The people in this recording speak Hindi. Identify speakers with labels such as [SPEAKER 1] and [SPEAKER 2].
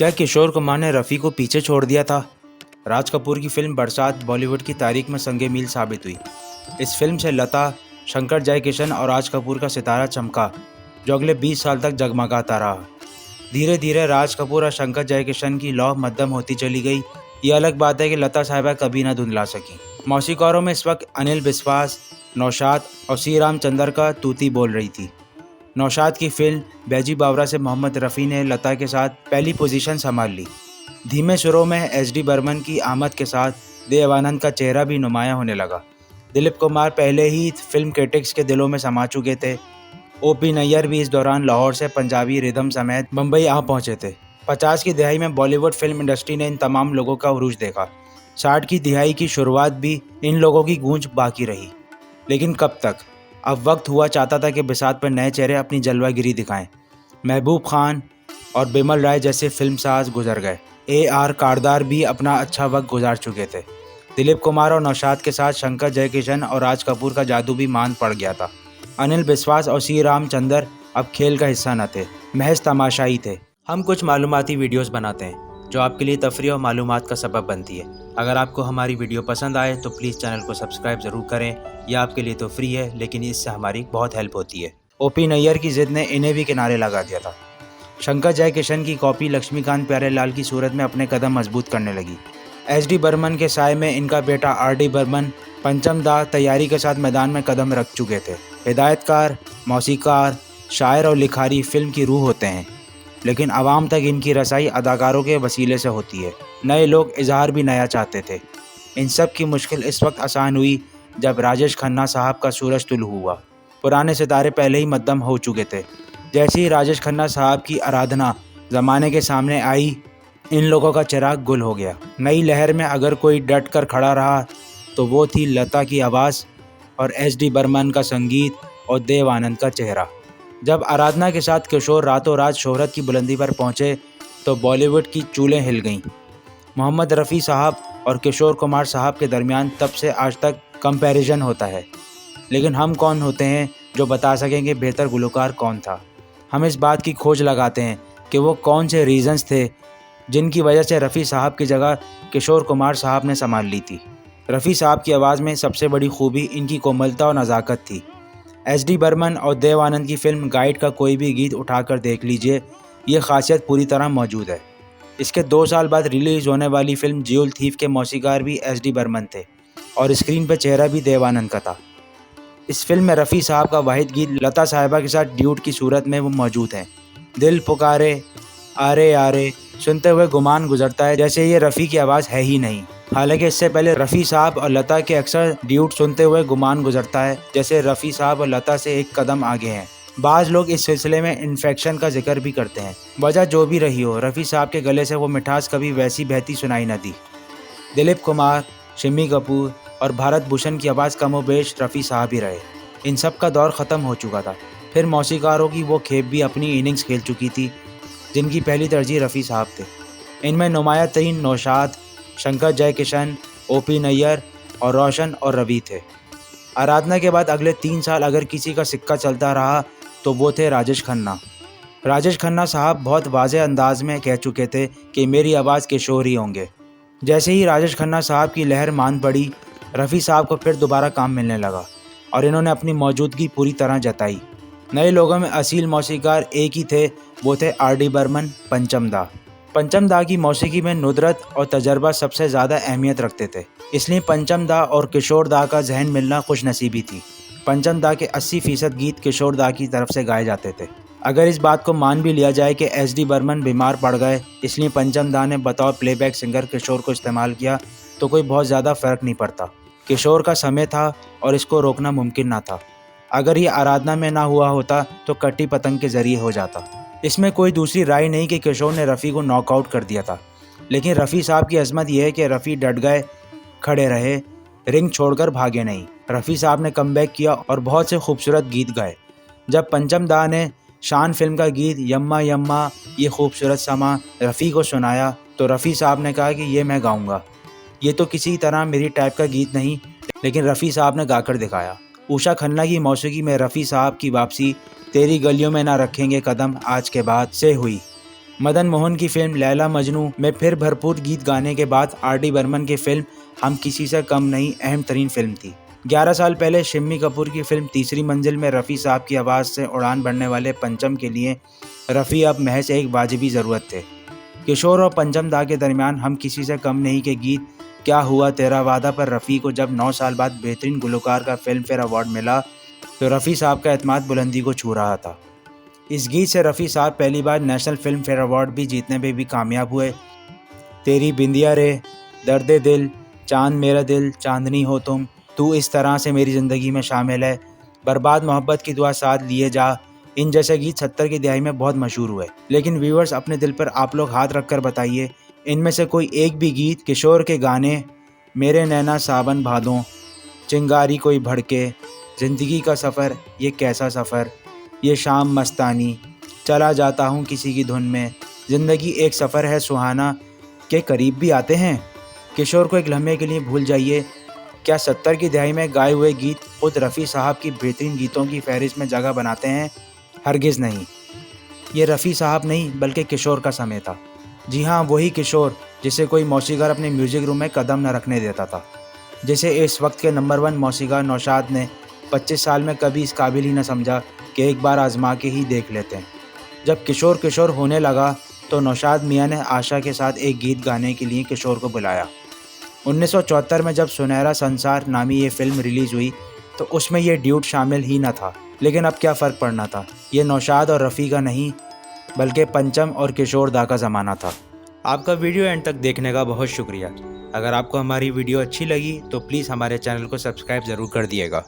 [SPEAKER 1] क्या किशोर कुमार ने रफ़ी को पीछे छोड़ दिया था? राज कपूर की फिल्म बरसात बॉलीवुड की तारीख में संगे मील साबित हुई। इस फिल्म से लता, शंकर जयकिशन और राज कपूर का सितारा चमका, जो अगले 20 साल तक जगमगाता रहा। धीरे धीरे राज कपूर और शंकर जयकिशन की लौ मध्यम होती चली गई। ये अलग बात है कि लता साहिबा कभी ना धुंधला सकी। मौसीकारों में इस वक्त अनिल बिस्वास, नौशाद और सी रामचंद्र का तूती बोल रही थी। नौशाद की फिल्म बैजी बावरा से मोहम्मद रफ़ी ने लता के साथ पहली पोजीशन संभाल ली। धीमे सुरों में एस.डी. बर्मन की आमद के साथ देव आनंद का चेहरा भी नुमायां होने लगा। दिलीप कुमार पहले ही फिल्म क्रिटिक्स के दिलों में समा चुके थे। ओ.पी. नैयर भी इस दौरान लाहौर से पंजाबी रिदम समेत मुंबई आ पहुंचे थे। 50 की दिहाई में बॉलीवुड फिल्म इंडस्ट्री ने इन तमाम लोगों का उरूज देखा। 60 की दिहाई की शुरुआत भी इन लोगों की गूंज बाकी रही। लेकिन कब तक? अब वक्त हुआ चाहता था कि बिसात पर नए चेहरे अपनी जलवागिरी दिखाएं। महबूब खान और बिमल राय जैसे फिल्मसाज गुजर गए। A.R. कारदार भी अपना अच्छा वक्त गुजार चुके थे। दिलीप कुमार और नौशाद के साथ शंकर जयकिशन और राज कपूर का जादू भी मान पड़ गया था। अनिल बिस्वास और सी रामचंद्र अब खेल का हिस्सा न थे, महज तमाशाई थे। हम कुछ मालूमाती वीडियोस बनाते हैं जो आपके लिए तफरीह और मालूमात का सबब बनती है। अगर आपको हमारी वीडियो पसंद आए तो प्लीज़ चैनल को सब्सक्राइब ज़रूर करें। यह आपके लिए तो फ्री है, लेकिन इससे हमारी बहुत हेल्प होती है। O.P. नैयर की जिद ने इन्हें भी किनारे लगा दिया था। शंकर जयकिशन की कॉपी लक्ष्मीकांत प्यारेलाल की सूरत में अपने कदम मजबूत करने लगी। एस.डी. बर्मन के साय में इनका बेटा R.D. बर्मन पंचम दा तैयारी के साथ मैदान में कदम रख चुके थे। हिदायतकार, मौसीकार, शायर और लिखारी फिल्म की रूह होते हैं, लेकिन आवाम तक इनकी रसाई अदाकारों के वसीले से होती है। नए लोग इजहार भी नया चाहते थे। इन सब की मुश्किल इस वक्त आसान हुई जब राजेश खन्ना साहब का सूरज तुलू हुआ। पुराने सितारे पहले ही मद्दम हो चुके थे। जैसे ही राजेश खन्ना साहब की आराधना ज़माने के सामने आई, इन लोगों का चिराग गुल हो गया। नई लहर में अगर कोई डट कर खड़ा रहा तो वो थी लता की आवाज़ और एस.डी. बर्मन का संगीत और देव आनंद का चेहरा। जब आराधना के साथ किशोर रातों रात शोहरत की बुलंदी पर पहुंचे तो बॉलीवुड की चूलें हिल गईं। मोहम्मद रफ़ी साहब और किशोर कुमार साहब के दरमियान तब से आज तक कंपैरिजन होता है, लेकिन हम कौन होते हैं जो बता सकेंगे बेहतर गुलकार कौन था। हम इस बात की खोज लगाते हैं कि वो कौन से रीज़न्स थे जिनकी वजह से रफ़ी साहब की जगह किशोर कुमार साहब ने संभाल ली थी। रफ़ी साहब की आवाज़ में सबसे बड़ी खूबी इनकी कोमलता और नज़ाकत थी। एस.डी. बर्मन और देव आनंद की फिल्म गाइड का कोई भी गीत उठाकर देख लीजिए, ये खासियत पूरी तरह मौजूद है। इसके 2 साल बाद रिलीज़ होने वाली फिल्म ज्यूल थीफ के मौसीकार भी एस.डी. बर्मन थे और स्क्रीन पर चेहरा भी देव आनंद का था। इस फिल्म में रफ़ी साहब का वाहिद गीत लता साहिबा के साथ ड्यूट की सूरत में वो मौजूद है। दिल पुकारे आरे आरे सुनते हुए गुमान गुजरता है जैसे ये रफ़ी की आवाज़ है ही नहीं। हालांकि इससे पहले रफ़ी साहब और लता के अक्सर ड्यूट सुनते हुए गुमान गुजरता है जैसे रफ़ी साहब और लता से एक कदम आगे हैं। बाज़ लोग इस सिलसिले में इन्फेक्शन का जिक्र भी करते हैं। वजह जो भी रही हो, रफ़ी साहब के गले से वो मिठास कभी वैसी बहती सुनाई न दी। दिलीप कुमार, शम्मी कपूर और भारत भूषण की आवाज़ कमोबेश रफ़ी साहब ही रहे। इन सब का दौर ख़त्म हो चुका था। फिर मौसीकारों की वो खेप भी अपनी इनिंग्स खेल चुकी थी जिनकी पहली तरजीह रफ़ी साहब थे। इनमें नुमाया तरीन नौशाद, शंकर जयकिशन, O.P. नैयर और रोशन और रवि थे। आराधना के बाद अगले 3 साल अगर किसी का सिक्का चलता रहा तो वो थे राजेश खन्ना। राजेश खन्ना साहब बहुत वाज़ेह अंदाज में कह चुके थे कि मेरी आवाज़ किशोर ही होंगे। जैसे ही राजेश खन्ना साहब की लहर मान पड़ी, रफ़ी साहब को फिर दोबारा काम मिलने लगा और इन्होंने अपनी मौजूदगी पूरी तरह जताई। नए लोगों में असील मौसीकार एक ही थे, वो थे R.D. बर्मन, पंचम दा। पंचम दा की मौसीकी में नुदरत और तजर्बा सबसे ज़्यादा अहमियत रखते थे, इसलिए पंचम दा और किशोर दा का जहन मिलना खुशनसीबी थी। पंचम दा के 80% गीत किशोर दा की तरफ से गाए जाते थे। अगर इस बात को मान भी लिया जाए कि एस.डी. बर्मन बीमार पड़ गए, इसलिए पंचम दा ने बतौर प्लेबैक सिंगर किशोर को इस्तेमाल किया, तो कोई बहुत ज़्यादा फ़र्क नहीं पड़ता। किशोर का समय था और इसको रोकना मुमकिन ना था। अगर ये आराधना में ना हुआ होता तो कटी पतंग के ज़रिए हो जाता। इसमें कोई दूसरी राय नहीं कि किशोर ने रफ़ी को नॉकआउट कर दिया था, लेकिन रफ़ी साहब की अज़मत यह है कि रफ़ी डट गए, खड़े रहे, रिंग छोड़कर भागे नहीं। रफ़ी साहब ने कमबैक किया और बहुत से खूबसूरत गीत गाए। जब पंचम दा ने शान फिल्म का गीत यम्मा यम्मा ये खूबसूरत समा रफ़ी को सुनाया तो रफ़ी साहब ने कहा कि ये मैं गाऊंगा। ये तो किसी तरह मेरी टाइप का गीत नहीं, लेकिन रफ़ी साहब ने गाकर दिखाया। उषा खन्ना की मौसीकी में रफ़ी साहब की वापसी तेरी गलियों में ना रखेंगे कदम आज के बाद से हुई। मदन मोहन की फिल्म लैला मजनू में फिर भरपूर गीत गाने के बाद आर.डी. बर्मन की फिल्म हम किसी से कम नहीं अहम तरीन फिल्म थी। 11 साल पहले शिम्मी कपूर की फिल्म तीसरी मंजिल में रफ़ी साहब की आवाज़ से उड़ान भरने वाले पंचम के लिए रफ़ी अब महज एक वाजिबी ज़रूरत थे। किशोर और पंचम दा के दरमियान हम किसी से कम नहीं के गीत क्या हुआ तेरा वादा पर रफ़ी को जब 9 साल बाद बेहतरीन गुलकार का फिल्म फेयर अवार्ड मिला तो रफ़ी साहब का एतमाद बुलंदी को छू रहा था। इस गीत से रफ़ी साहब पहली बार नेशनल फिल्म फेयर अवार्ड भी जीतने में भी कामयाब हुए। तेरी बिंदिया रे, दर्द दिल, चांद मेरा दिल, चांदनी हो तुम, तू इस तरह से मेरी ज़िंदगी में शामिल है, बर्बाद मोहब्बत की दुआ साथ लिए जा, इन जैसे गीत 70 की दिहाई में बहुत मशहूर हुए। लेकिन व्यूअर्स अपने दिल पर आप लोग हाथ रख कर बताइए, इनमें से कोई एक भी गीत किशोर के गाने मेरे नैना सावन भादों, चिंगारी कोई भड़के, ज़िंदगी का सफ़र ये कैसा सफ़र, ये शाम मस्तानी, चला जाता हूँ किसी की धुन में, ज़िंदगी एक सफ़र है सुहाना के करीब भी आते हैं? किशोर को एक लम्हे के लिए भूल जाइए क्या 70 की दिहाई में गाए हुए गीत खुद रफ़ी साहब की बेहतरीन गीतों की फहरिस्त में जगह बनाते हैं? हरगिज़ नहीं। ये रफ़ी साहब नहीं बल्कि किशोर का समय था। जी हाँ, वही किशोर जिसे कोई मौसीक़ार अपने म्यूज़िक रूम में कदम न रखने देता था, जिसे इस वक्त के नंबर 1 मौसीक़ार नौशाद ने 25 साल में कभी इस काबिल ही न समझा कि एक बार आजमा के ही देख लेते हैं। जब किशोर किशोर होने लगा तो नौशाद मियाँ ने आशा के साथ एक गीत गाने के लिए किशोर को बुलाया। 1974 में जब सुनहरा संसार नामी ये फिल्म रिलीज़ हुई तो उसमें ये ड्यूट शामिल ही न था। लेकिन अब क्या फ़र्क पड़ना था, ये नौशाद और रफ़ी का नहीं बल्कि पंचम और किशोर दा का ज़माना था। आपका वीडियो एंड तक देखने का बहुत शुक्रिया। अगर आपको हमारी वीडियो अच्छी लगी तो प्लीज़ हमारे चैनल को सब्सक्राइब ज़रूर कर दिएगा।